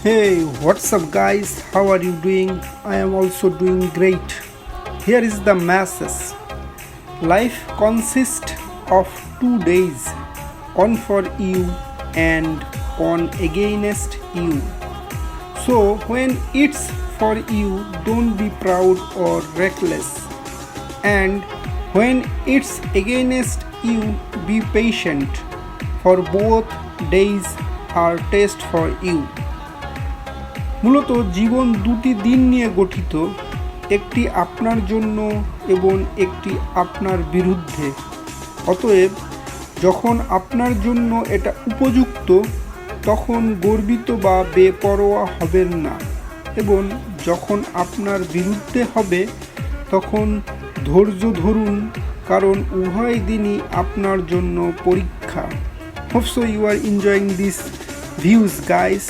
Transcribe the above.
Hey, what's up, guys? How are you doing? I am also doing great. Here is the message. Life consists of 2 days, one for you and one against you. So, when it's for you, don't be proud or reckless. And when it's against you, be patient, for both days are test for you. মূলত জীবন দুটি দিন নিয়ে গঠিত, একটি আপনার জন্য এবং একটি আপনার বিরুদ্ধে। অতএব যখন আপনার জন্য এটা উপযুক্ত তখন গর্বিত বা বেপরোয়া হবেন না, এবং যখন আপনার বিরুদ্ধে হবে তখন ধৈর্য ধরুন, কারণ উভয় দিনই আপনার জন্য পরীক্ষা। Hope so you are enjoying this views, guys.